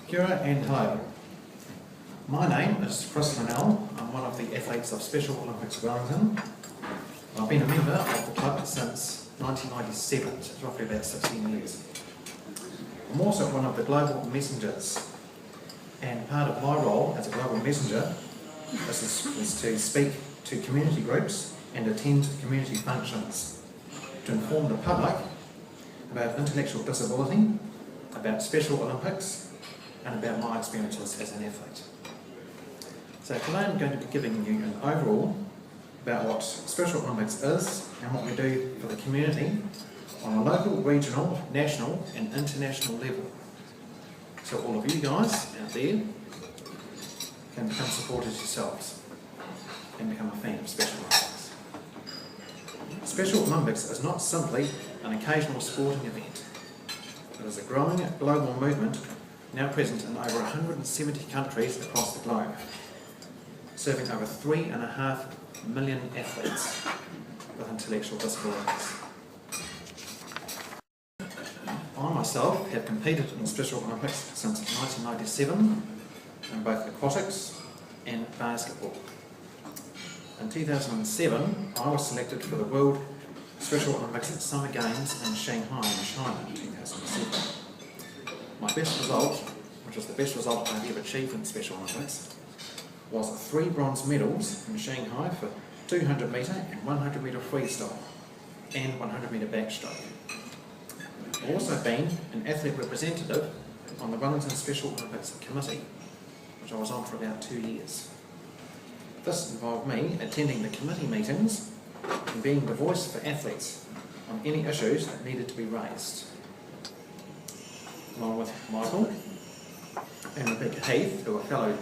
Kia ora and hello. My name is Chris Linnell. I'm one of the athletes of Special Olympics Wellington. I've been a member of the club since 1997, so it's roughly about 16 years. I'm also one of the global messengers, and part of my role as a global messenger is to speak to community groups and attend community functions to inform the public about intellectual disability, about Special Olympics, and about my experiences as an athlete. So today I'm going to be giving you an overall about what Special Olympics is and what we do for the community on a local, regional, national and international level. So all of you guys out there can become supporters yourselves and become a fan of Special Olympics. Special Olympics is not simply an occasional sporting event. It is a growing global movement now present in over 170 countries across the globe, serving over 3.5 million athletes with intellectual disabilities. I myself have competed in the Special Olympics since 1997 in both aquatics and basketball. In 2007, I was selected for the World Special Olympics Summer Games in Shanghai in China in 2007. My best result, which was the best result I've ever achieved in Special Olympics, was 3 bronze medals in Shanghai for 200 metre and 100 metre freestyle and 100 metre backstroke. I've also been an athlete representative on the Wellington Special Olympics Committee, which I was on for about 2 years. This involved me attending the committee meetings and being the voice for athletes on any issues that needed to be raised. Along with Michael and Rebecca Heath, who are fellow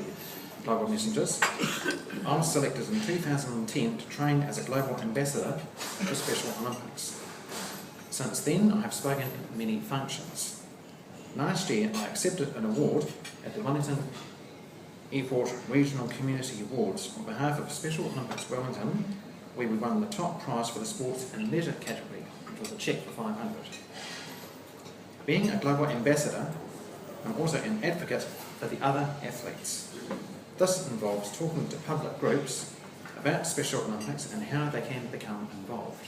global messengers, I was selected in 2010 to train as a global ambassador for Special Olympics. Since then, I have spoken at many functions. Last year, I accepted an award at the Wellington Airport Regional Community Awards on behalf of Special Olympics Wellington, where we won the top prize for the sports and leisure category, which was a cheque for 500. Being a global ambassador, I'm also an advocate for the other athletes. This involves talking to public groups about Special Olympics and how they can become involved.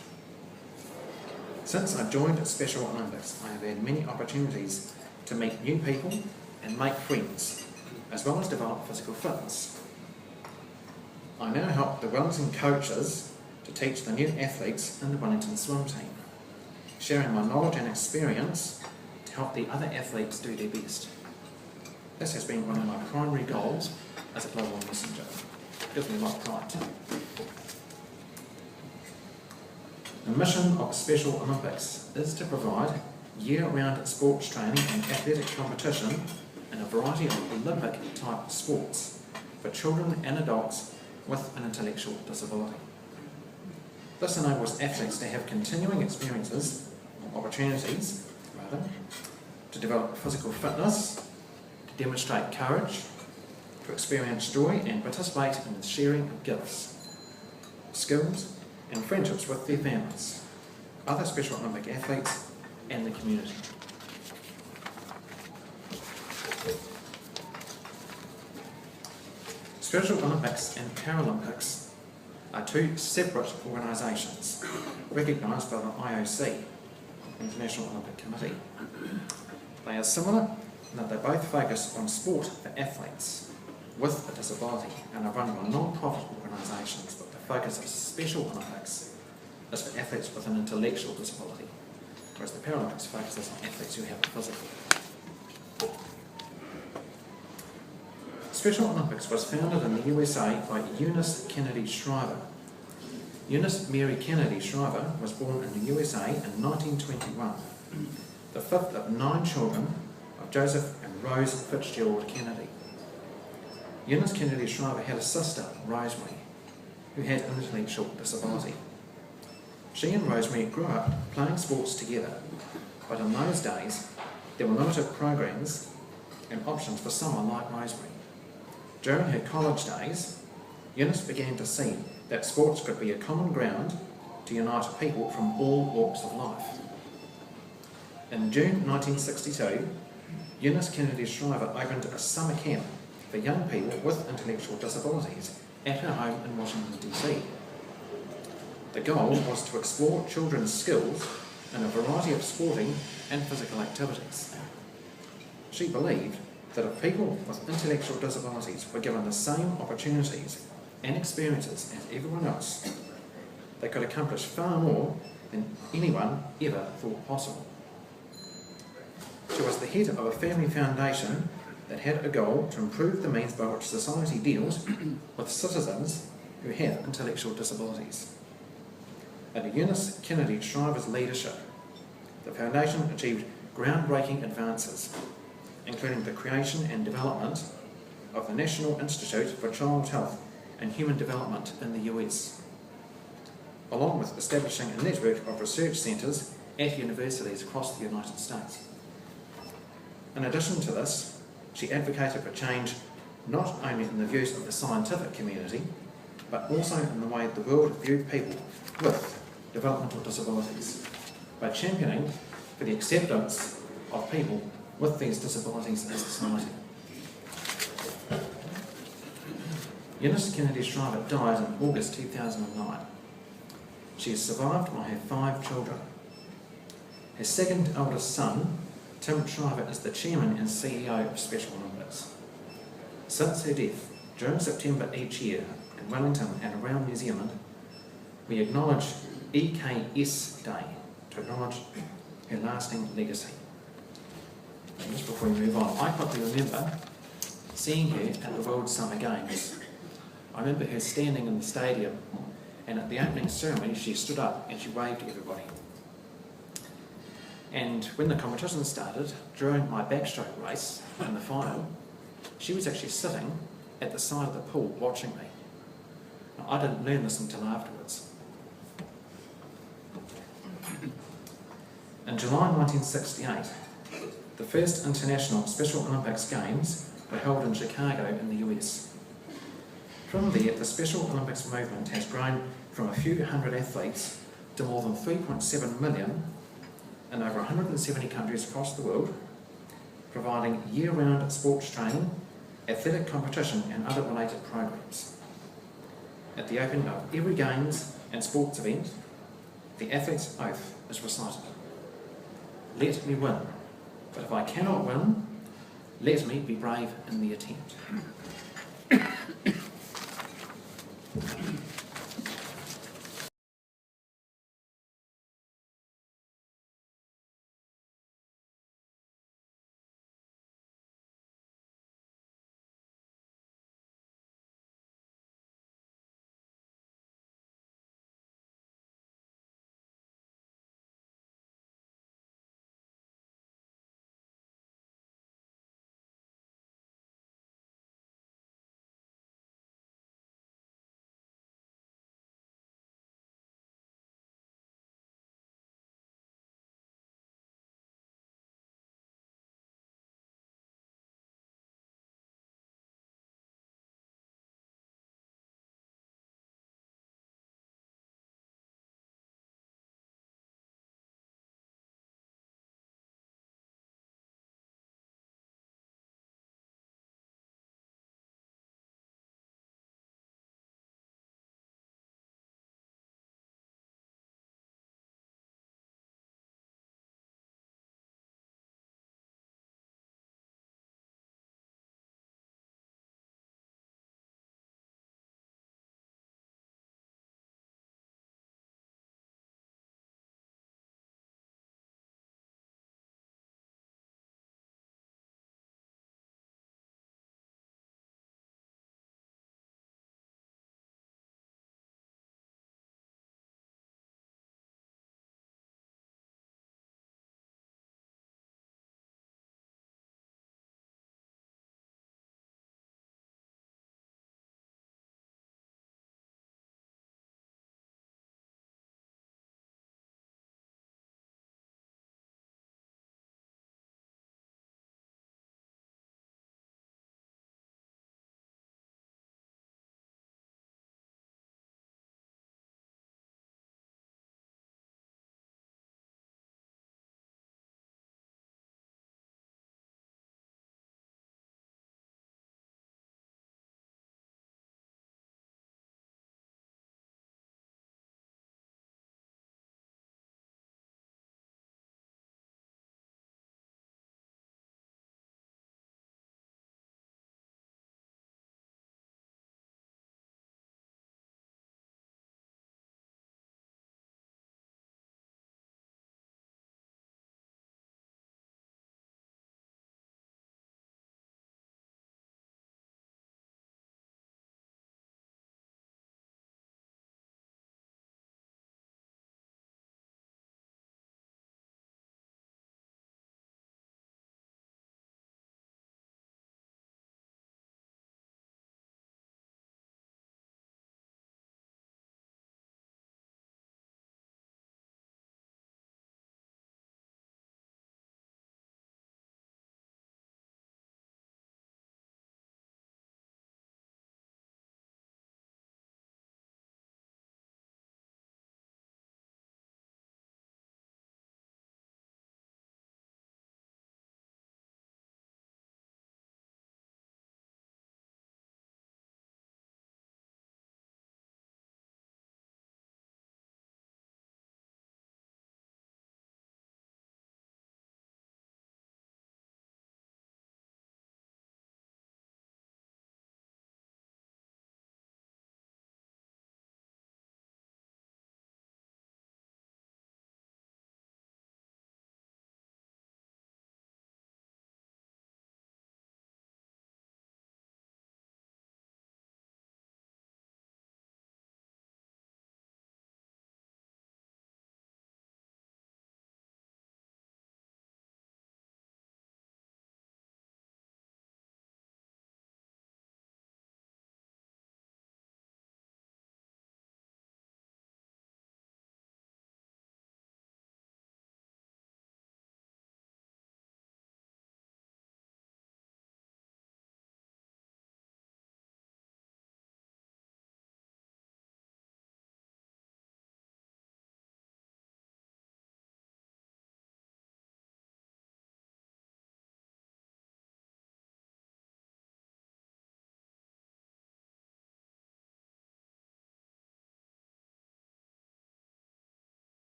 Since I joined Special Olympics, I have had many opportunities to meet new people and make friends, as well as develop physical fitness. I now help the Wellington coaches to teach the new athletes in the Wellington swim team, sharing my knowledge and experience to help the other athletes do their best. This has been one of my primary goals as a global messenger. It gives me a lot of pride too. The mission of Special Olympics is to provide year-round sports training and athletic competition in a variety of Olympic-type sports for children and adults with an intellectual disability. This enables athletes to have continuing opportunities, to develop physical fitness, to demonstrate courage, to experience joy and participate in the sharing of gifts, skills and friendships with their families, other Special Olympic athletes and the community. Special Olympics and Paralympics are 2 separate organisations recognised by the IOC, International Olympic Committee. They are similar in that they both focus on sport for athletes with a disability and are run by non-profit organisations, but the focus of Special Olympics is for athletes with an intellectual disability, whereas the Paralympics focuses on athletes who have a physical. Special Olympics was founded in the USA by Eunice Kennedy Shriver. Eunice Mary Kennedy Shriver was born in the USA in 1921, the 5th of 9 children of Joseph and Rose Fitzgerald Kennedy. Eunice Kennedy Shriver had a sister, Rosemary, who had an intellectual disability. She and Rosemary grew up playing sports together, but in those days there were limited programs and options for someone like Rosemary. During her college days, Eunice began to see that sports could be a common ground to unite people from all walks of life. In June 1962, Eunice Kennedy Shriver opened a summer camp for young people with intellectual disabilities at her home in Washington DC. The goal was to explore children's skills in a variety of sporting and physical activities. She believed that if people with intellectual disabilities were given the same opportunities and experiences as everyone else, they could accomplish far more than anyone ever thought possible. She was the head of a family foundation that had a goal to improve the means by which society deals with citizens who have intellectual disabilities. Under Eunice Kennedy Shriver's leadership, the foundation achieved groundbreaking advances, including the creation and development of the National Institute for Child Health and Human Development in the US, along with establishing a network of research centres at universities across the United States. In addition to this, she advocated for change not only in the views of the scientific community, but also in the way the world viewed people with developmental disabilities, by championing for the acceptance of people with these disabilities in society. Eunice Kennedy Shriver died in August 2009. She is survived by her 5 children. Her second eldest son, Tim Shriver, is the chairman and CEO of Special Olympics. Since her death, during September each year in Wellington and around New Zealand, we acknowledge EKS Day to acknowledge her lasting legacy. And just before we move on, I quickly remember seeing her at the World Summer Games. I remember her standing in the stadium, and at the opening ceremony she stood up and she waved to everybody. And when the competition started, during my backstroke race in the final, she was actually sitting at the side of the pool watching me. Now, I didn't learn this until afterwards. In July 1968, the first International Special Olympics Games were held in Chicago in the US. From there, the Special Olympics movement has grown from a few hundred athletes to more than 3.7 million in over 170 countries across the world, providing year-round sports training, athletic competition and other related programs. At the opening of every Games and sports event, the athlete's oath is recited. Let me win, but if I cannot win, let me be brave in the attempt.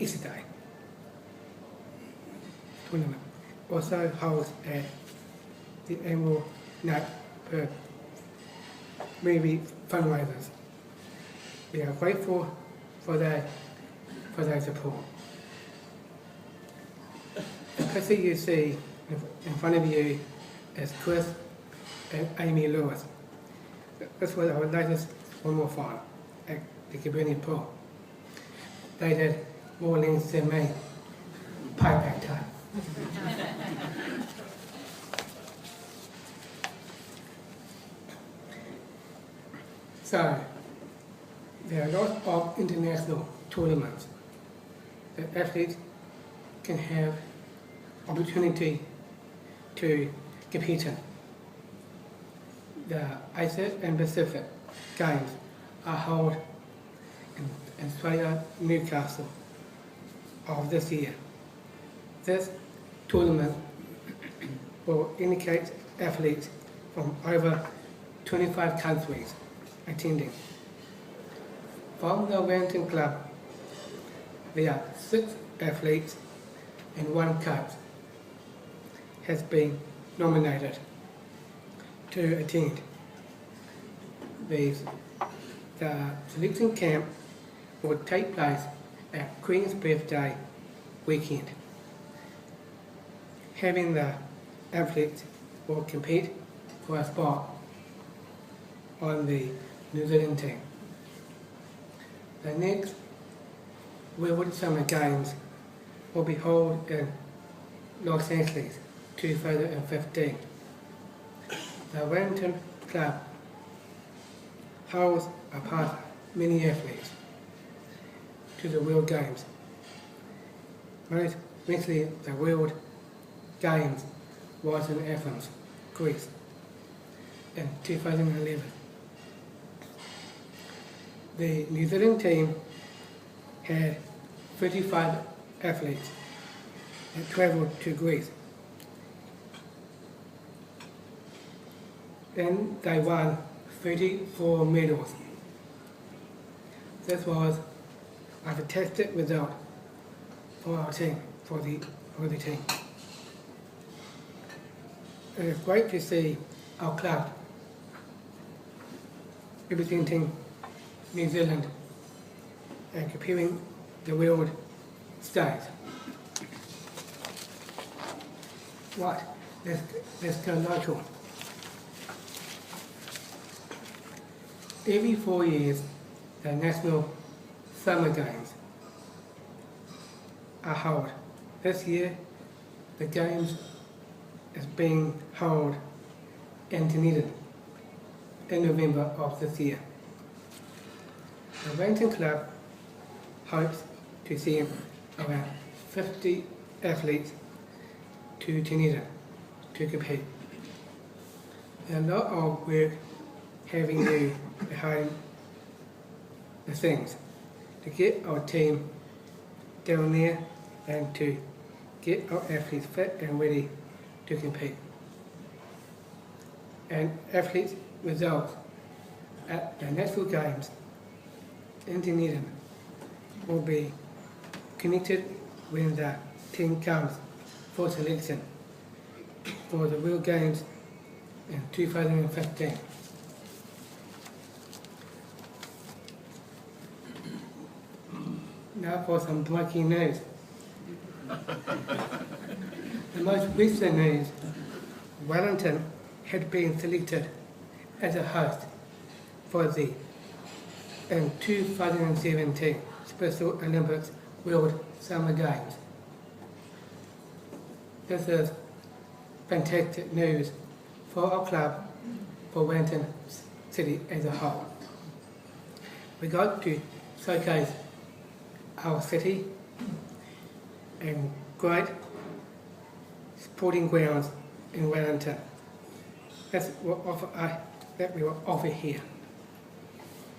Easter Day tournament. Also holds at the annual night per movie fundraisers. We are grateful for their support. The person you see in front of you is Chris and Amy Lewis. This was our latest formal file at the Cabrini Pool. They did more lanes than me, payback time. So, there are lots of international tournaments that athletes can have opportunity to compete in. The Asia and Pacific Games are held in Australia, Newcastle of this year. This tournament will indicate athletes from over 25 countries attending. From the Wellington Club, there are 6 athletes and 1 coach has been nominated to attend. The selection camp will take place at Queen's Birthday weekend. Having the athletes will compete for a spot on the New Zealand team. The next World Summer Games will be held in Los Angeles 2015. The Wellington Club holds a path many athletes to the World Games. Most recently, the World Games was in Athens, Greece, in 2011. The New Zealand team had 35 athletes that travelled to Greece. And they won 34 medals. This was a fantastic result for our team, for the team. It is great to see our club representing New Zealand and comparing the world stage. Right, let's go local. Every 4 years, the National Summer Games are held. This year, the Games is being held in Dunedin in November of this year. The Wellington Club hopes to send around 50 athletes to Dunedin to compete. There are a lot of work having you behind the scenes to get our team down there and to get our athletes fit and ready to compete. And athletes' results at the National Games in Dunedin will be connected when the team comes for selection for the World Games in 2015. Now for some breaking news. The most recent news, Wellington had been selected as a host for the 2017 Special Olympics World Summer Games. This is fantastic news for our club, for Wellington City as a whole. We got to showcase our city and great sporting grounds in Wellington. That's what we will offer here.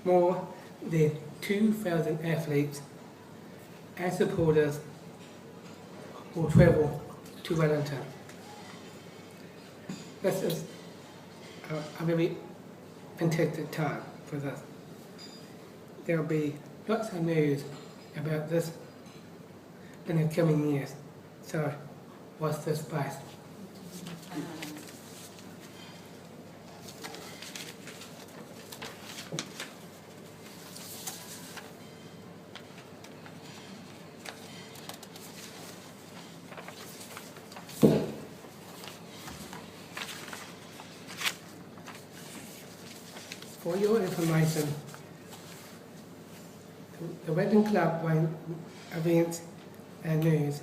More than 2,000 athletes and supporters will travel to Wellington. This is a very fantastic time for this. There will be lots of news about this in the coming years. So, watch this space. For your information, the Wellington Club events and news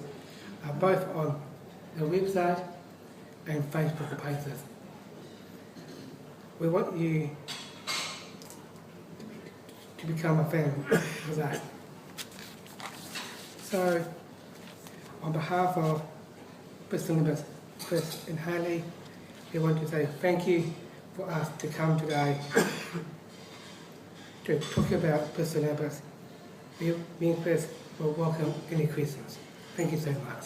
are both on the website and Facebook pages. We want you to become a fan of that. So, on behalf of Bristol members Chris and Harley, we want to say thank you for us to come today to talk about Bristol members. Me and Chris will welcome any questions. Thank you so much.